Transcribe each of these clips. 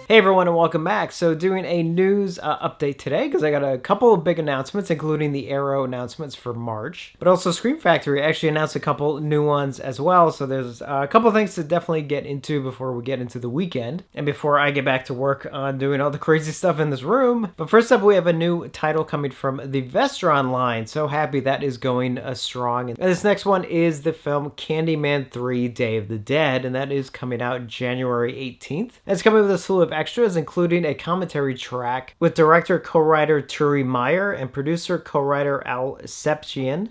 Hey everyone and welcome back. So doing a news update today because I got a couple of big announcements, including the Arrow announcements for March, but also Scream Factory actually announced a couple new ones as well. So there's a couple of things to definitely get into before we get into the weekend and before I get back to work on doing all the crazy stuff in this room. But first up, we have a new title coming from the Vestron line. So happy that is going strong. And this next one is the film Candyman 3 Day of the Dead, and that is coming out January 18th. And it's coming with a slew of extras, including a commentary track with director co-writer Turi Meyer and producer co-writer Al Septian.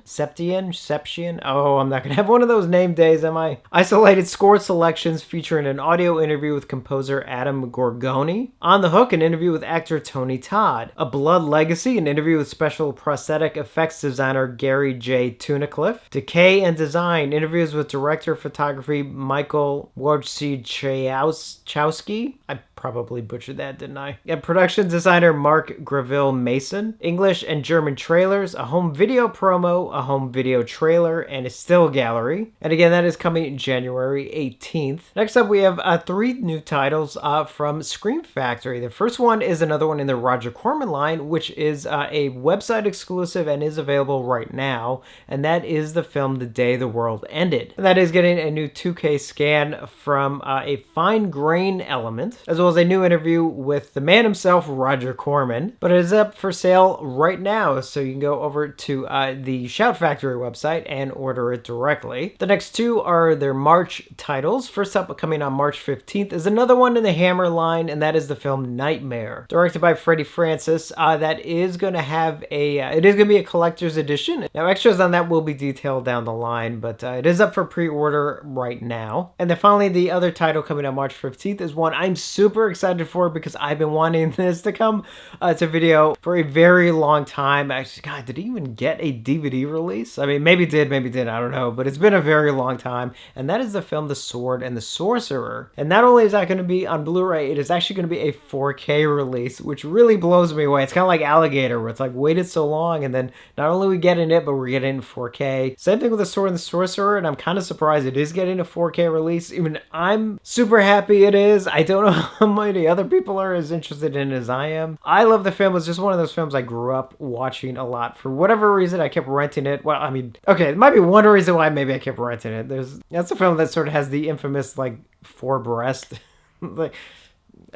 Oh, I'm not gonna have one of those name days, am I? Isolated score selections featuring an audio interview with composer Adam Gorgoni. On the Hook, an interview with actor Tony Todd. A Blood Legacy, an interview with special prosthetic effects designer Gary J. Tunnicliffe. Decay and Design, interviews with director of photography Michael Wojciechowski. I probably butchered that, didn't I? And production designer Mark Graville Mason. English and German trailers, a home video promo, a home video trailer, and a still gallery. And again, that is coming January 18th. Next up, we have three new titles from Scream Factory. The first one is another one in the Roger Corman line, which is a website exclusive and is available right now. And that is the film The Day the World Ended. And that is getting a new 2K scan from a fine grain element, as well as a new interview with the man himself, Roger Corman. But it is up for sale right now, so you can go over to the Shout Factory website and order it directly. The next two are their March titles. First up, coming on March 15th, is another one in the Hammer line, and that is the film Nightmare, directed by Freddie Francis. That is going to have it is going to be a collector's edition. Now, extras on that will be detailed down the line, but it is up for pre-order right now. And then finally, the other title coming on March 15th is one I'm super excited for because I've been wanting this to come to video for a very long time. Actually, God, did it even get a DVD release? I mean, maybe it did, maybe it didn't, I don't know, but it's been a very long time. And that is the film The Sword and the Sorcerer. And not only is that going to be on Blu-ray, it is actually going to be a 4K release, which really blows me away. It's kind of like Alligator, where it's like waited so long, and then not only are we getting it, but we're getting 4K. Same thing with The Sword and the Sorcerer, and I'm kind of surprised it is getting a 4K release. Even I'm super happy it is. I don't know how many other people are as interested in it as I am. I love the film. It's just one of those films I grew up watching a lot. For whatever reason, I kept renting it. Well, I mean, okay, it might be one reason why maybe I kept renting it. That's a film that sort of has the infamous, like, four breast. Like,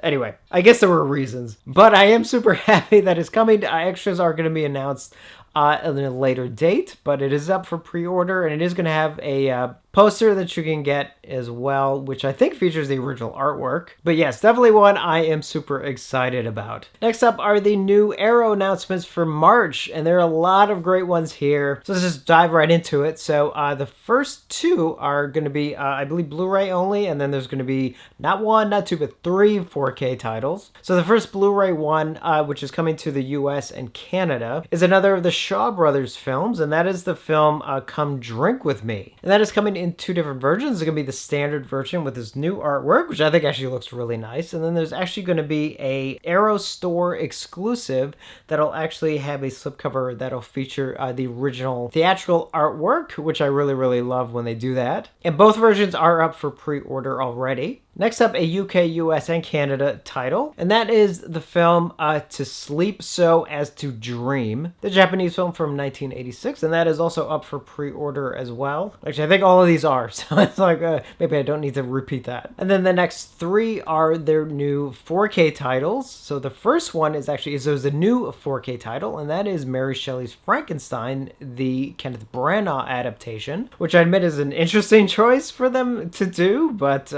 anyway, I guess there were reasons. But I am super happy that it's coming. Extras are going to be announced at a later date, but it is up for pre-order, and it is going to have a poster that you can get as well, which I think features the original artwork. But yes, definitely one I am super excited about. Next up are the new Arrow announcements for March, and there are a lot of great ones here. So let's just dive right into it. So the first two are going to be, I believe, Blu-ray only, and then there's going to be not one, not two, but three 4K titles. So the first Blu-ray one, which is coming to the US and Canada, is another of the Shaw Brothers films, and that is the film Come Drink With Me. And that is coming in two different versions. It's going to be the standard version with this new artwork, which I think actually looks really nice. And then there's actually going to be a Arrow Store exclusive that'll actually have a slipcover that'll feature the original theatrical artwork, which I really, really love when they do that. And both versions are up for pre-order already. Next up, a UK, US, and Canada title, and that is the film To Sleep So As to Dream, the Japanese film from 1986, and that is also up for pre-order as well. Actually, I think all of these are, so it's like, maybe I don't need to repeat that. And then the next three are their new 4K titles. So the first one is a new 4K title, and that is Mary Shelley's Frankenstein, the Kenneth Branagh adaptation, which I admit is an interesting choice for them to do, but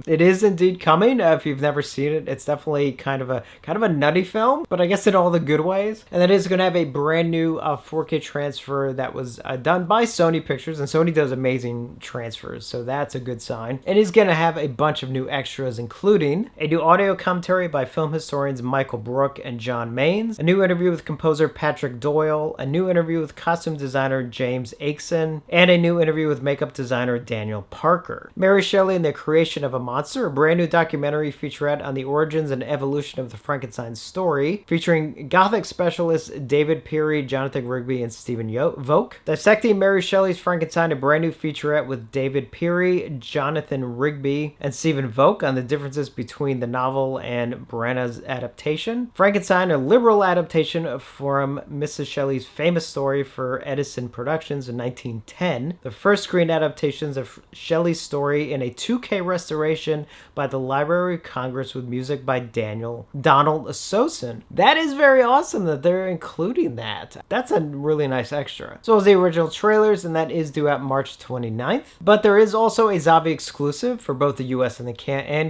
it is indeed coming. If you've never seen it, it's definitely kind of a nutty film, but I guess in all the good ways. And that is going to have a brand new 4K transfer that was done by Sony Pictures, and Sony does amazing transfers, so that's a good sign. It is going to have a bunch of new extras, including a new audio commentary by film historians Michael Brook and John Maines, a new interview with composer Patrick Doyle, a new interview with costume designer James Aikson, and a new interview with makeup designer Daniel Parker. Mary Shelley and the Creation of a Monster Monster, a brand new documentary featurette on the origins and evolution of the Frankenstein story, featuring Gothic specialists David Peary, Jonathan Rigby, and Stephen Vogt. Dissecting Mary Shelley's Frankenstein, a brand new featurette with David Peary, Jonathan Rigby, and Stephen Vogt on the differences between the novel and Branag's adaptation. Frankenstein, a liberal adaptation from Mrs. Shelley's famous story for Edison Productions in 1910, the first screen adaptations of Shelley's story in a 2K restoration by the Library of Congress with music by Donald Sosin. That is very awesome that they're including that. That's a really nice extra. So as the original trailers, and that is due out March 29th. But there is also a Zavi exclusive for both the US and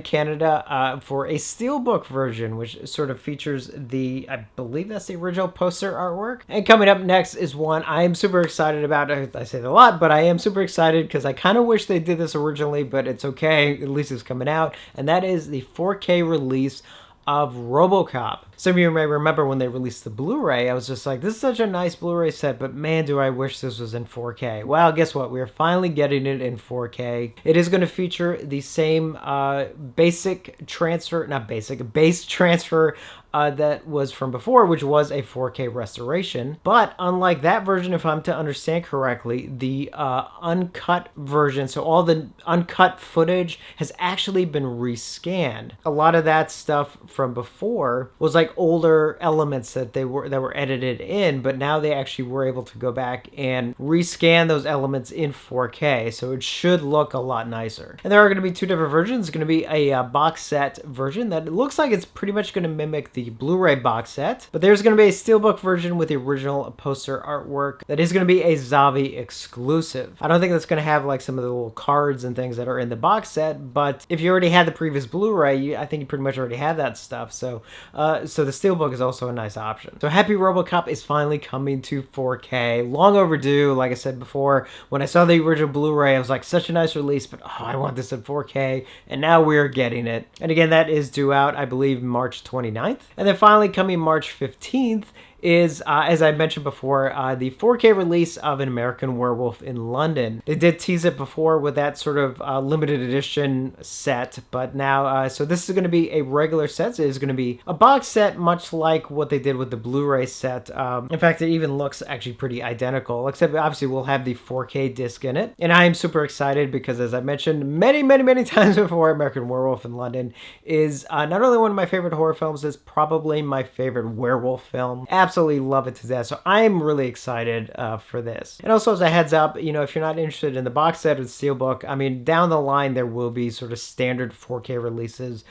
Canada for a steelbook version, which sort of features I believe that's the original poster artwork. And coming up next is one I am super excited about. I say that a lot, but I am super excited because I kind of wish they did this originally, but it's okay. At least it's coming out. And that is the 4K release of Robocop. Some of you may remember when they released the Blu-ray, I was just like, this is such a nice Blu-ray set, but man, do I wish this was in 4K. Well, guess what? We're finally getting it in 4K. It is going to feature the same base transfer that was from before, which was a 4K restoration. But unlike that version, if I'm to understand correctly, the uncut version, so all the uncut footage has actually been rescanned. A lot of that stuff from before was like older elements that were edited in, but now they actually were able to go back and rescan those elements in 4K, so it should look a lot nicer. And there are going to be two different versions. It's going to be a box set version that looks like it's pretty much going to mimic the Blu-ray box set, but there's going to be a steelbook version with the original poster artwork that is going to be a Zavi exclusive. I don't think that's going to have like some of the little cards and things that are in the box set, but if you already had the previous Blu-ray, I think you pretty much already have that stuff, so the steelbook is also a nice option. So Happy Robocop is finally coming to 4K. Long overdue, like I said before. When I saw the original Blu-ray, I was like, such a nice release, but I want this in 4K, and now we're getting it. And again, that is due out, I believe, March 29th. And then finally coming March 15th is, as I mentioned before, the 4K release of An American Werewolf in London. They did tease it before with that sort of limited edition set, but now, so this is going to be a regular set. So it is going to be a box set, much like what they did with the Blu-ray set. In fact, it even looks actually pretty identical, except obviously we'll have the 4K disc in it. And I am super excited because, as I mentioned many times before, American Werewolf in London is not only one of my favorite horror films, it's probably my favorite werewolf film. Absolutely love it to death. So I'm really excited for this. And also, as a heads up, you know, if you're not interested in the box set or the steelbook, I mean, down the line there will be sort of standard 4K releases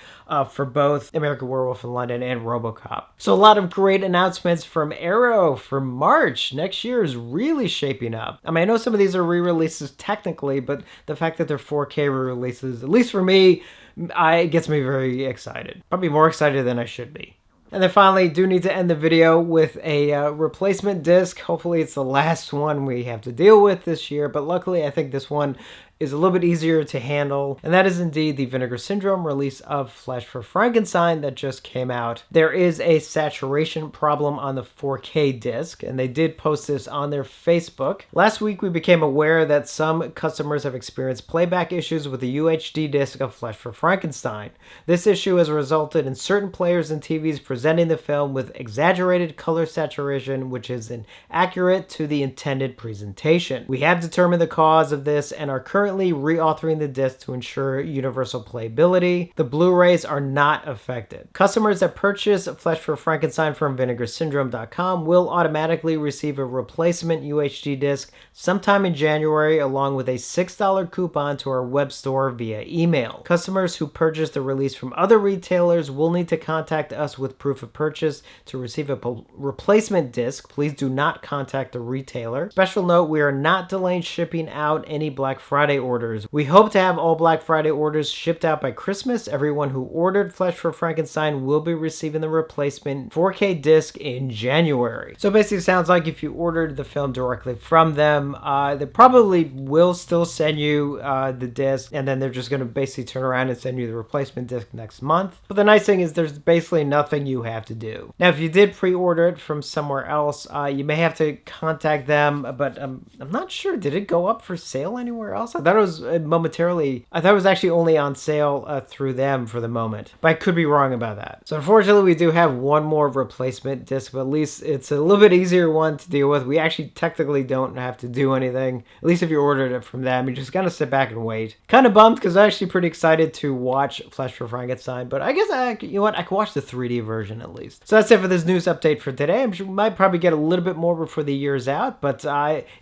for both American Werewolf in London and Robocop. So a lot of great announcements from Arrow for March. Next year is really shaping up. I mean, I know some of these are re-releases technically, but the fact that they're 4K re-releases, at least for me, it gets me very excited. Probably more excited than I should be. And then finally, do need to end the video with a replacement disc. Hopefully it's the last one we have to deal with this year, but luckily I think this one is a little bit easier to handle, and that is indeed the Vinegar Syndrome release of For Frankenstein that just came out. There is a saturation problem on the 4K disc, and they did post this on their Facebook. Last week we became aware that some customers have experienced playback issues with the UHD disc of For Frankenstein. This issue has resulted in certain players and TVs presenting the film with exaggerated color saturation, which is inaccurate to the intended presentation. We have determined the cause of this and are currently reauthoring the disc to ensure universal playability. The Blu-rays are not affected. Customers that purchase For Frankenstein from vinegarsyndrome.com will automatically receive a replacement UHD disc sometime in January, along with a $6 coupon to our web store via email. Customers who purchase the release from other retailers will need to contact us with proof of purchase to receive a replacement disc. Please do not contact the retailer. Special note, we are not delaying shipping out any Black Friday orders. We hope to have all Black Friday orders shipped out by Christmas. Everyone who ordered For Frankenstein will be receiving the replacement 4K disc in January. So basically it sounds like if you ordered the film directly from them, they probably will still send you the disc, and then they're just going to basically turn around and send you the replacement disc next month. But the nice thing is there's basically nothing you have to do. Now, if you did pre-order it from somewhere else, you may have to contact them, but I'm not sure. Did it go up for sale anywhere else? I thought it was I thought it was actually only on sale through them for the moment. But I could be wrong about that. So unfortunately, we do have one more replacement disc, but at least it's a little bit easier one to deal with. We actually technically don't have to do anything. At least if you ordered it from them, you just gotta sit back and wait. Kind of bummed because I'm actually pretty excited to watch For Frankenstein, but I guess you know what? I can watch the 3D version at least. So that's it for this news update for today. I'm sure we might probably get a little bit more before the year's out, but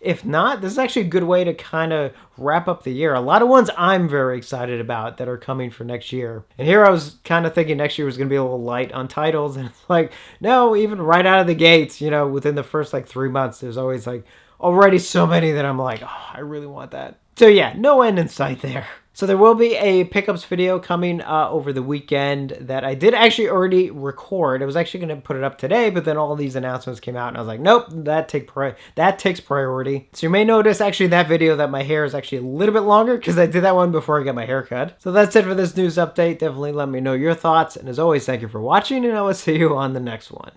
if not, this is actually a good way to kind of wrap up the year. A lot of ones I'm very excited about that are coming for next year. And here I was kind of thinking next year was going to be a little light on titles, and it's like, no, even right out of the gates, you know, within the first like 3 months, there's always like already so many that I'm like, oh, I really want that. So yeah, no end in sight there. So there will be a pickups video coming over the weekend that I did actually already record. I was actually going to put it up today, but then all these announcements came out and I was like, nope, that takes priority. So you may notice actually that video that my hair is actually a little bit longer because I did that one before I got my hair cut. So that's it for this news update. Definitely let me know your thoughts. And as always, thank you for watching, and I will see you on the next one.